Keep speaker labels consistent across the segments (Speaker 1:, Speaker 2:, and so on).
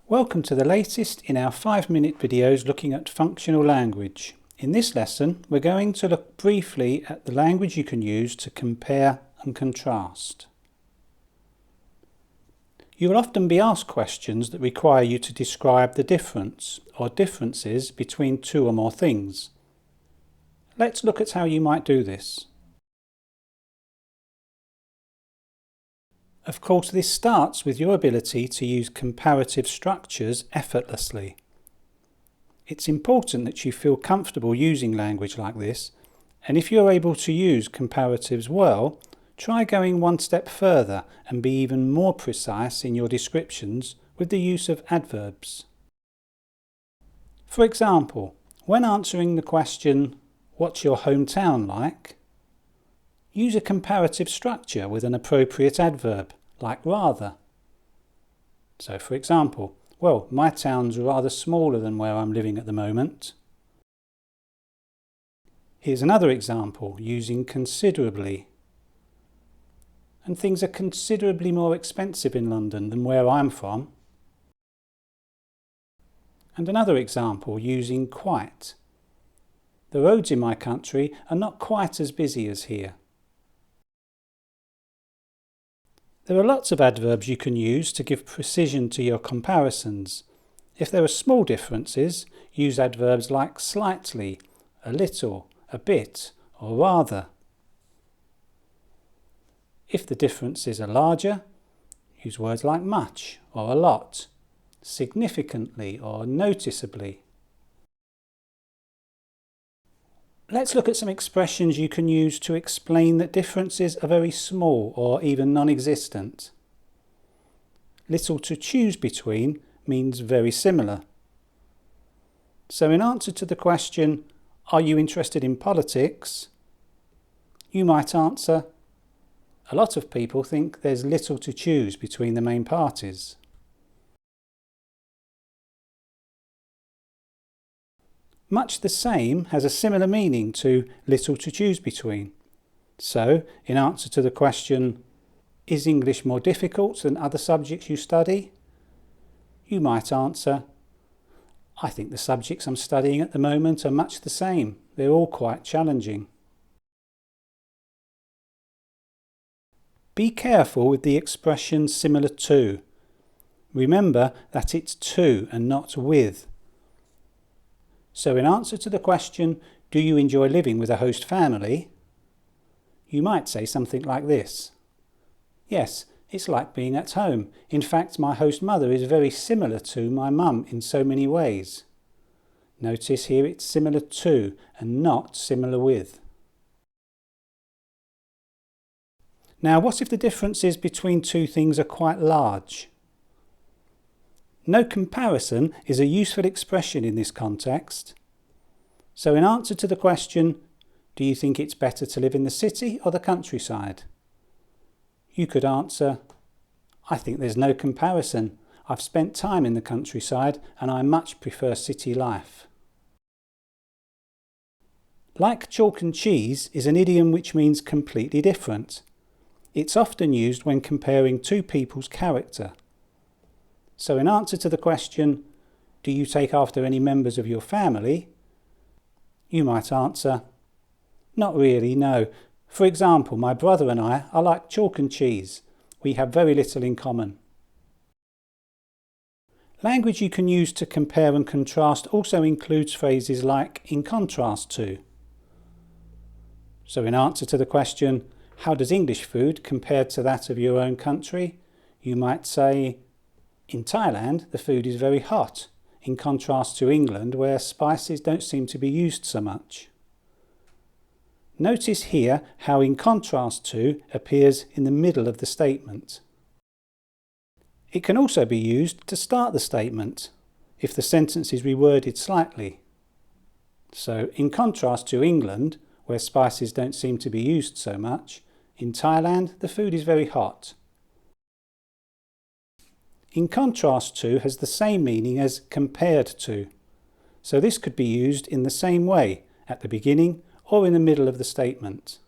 Speaker 1: Welcome to the latest in our 5-minute videos looking at functional language. In this lesson, we're going to look briefly at the language you can use to compare and contrast. You will often be asked questions that require you to describe the difference or differences between two or more things. Let's look at how you might do this. Of course, this starts with your ability to use comparative structures effortlessly. It's important that you feel comfortable using language like this, and if you're able to use comparatives well, try going one step further and be even more precise in your descriptions with the use of adverbs. For example, when answering the question, "What's your hometown like?" use a comparative structure with an appropriate adverb, like rather. So for example, well, my town's rather smaller than where I'm living at the moment. Here's another example using considerably. And things are considerably more expensive in London than where I'm from. And another example using quite. The roads in my country are not quite as busy as here. There are lots of adverbs you can use to give precision to your comparisons. If there are small differences, use adverbs like slightly, a little, a bit, or rather. If the differences are larger, use words like much or a lot, significantly or noticeably. Let's look at some expressions you can use to explain that differences are very small or even non-existent. Little to choose between means very similar. So in answer to the question, "Are you interested in politics?" you might answer, "A lot of people think there's little to choose between the main parties." Much the same has a similar meaning to little to choose between. So, in answer to the question, "Is English more difficult than other subjects you study?" you might answer, "I think the subjects I'm studying at the moment are much the same. They're all quite challenging." Be careful with the expression similar to. Remember that it's to and not with. So in answer to the question, "Do you enjoy living with a host family?" you might say something like this. "Yes, it's like being at home. In fact, my host mother is very similar to my mum in so many ways." Notice here it's similar to and not similar with. Now, what if the differences between two things are quite large? No comparison is a useful expression in this context. So in answer to the question, "Do you think it's better to live in the city or the countryside?" you could answer, "I think there's no comparison. I've spent time in the countryside and I much prefer city life." Like chalk and cheese is an idiom which means completely different. It's often used when comparing two people's character. So in answer to the question, "Do you take after any members of your family?" you might answer, "Not really, no. For example, my brother and I are like chalk and cheese. We have very little in common." Language you can use to compare and contrast also includes phrases like "in contrast to." So in answer to the question, "How does English food compare to that of your own country?" you might say, "In Thailand, the food is very hot, in contrast to England, where spices don't seem to be used so much." Notice here how "in contrast to" appears in the middle of the statement. It can also be used to start the statement, if the sentence is reworded slightly. So, in contrast to England, where spices don't seem to be used so much, in Thailand, the food is very hot. In contrast to has the same meaning as compared to, so this could be used in the same way at the beginning or in the middle of the statement.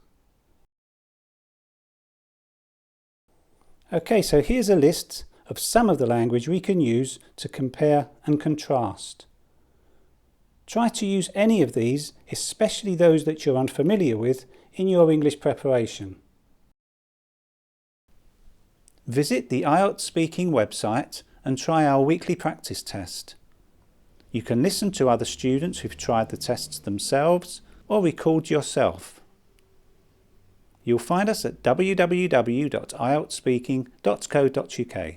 Speaker 1: Okay, so here's a list of some of the language we can use to compare and contrast. Try to use any of these, especially those that you're unfamiliar with, in your English preparation. Visit the IELTS Speaking website and try our weekly practice test. You can listen to other students who've tried the tests themselves or record yourself. You'll find us at www.ieltsspeaking.co.uk.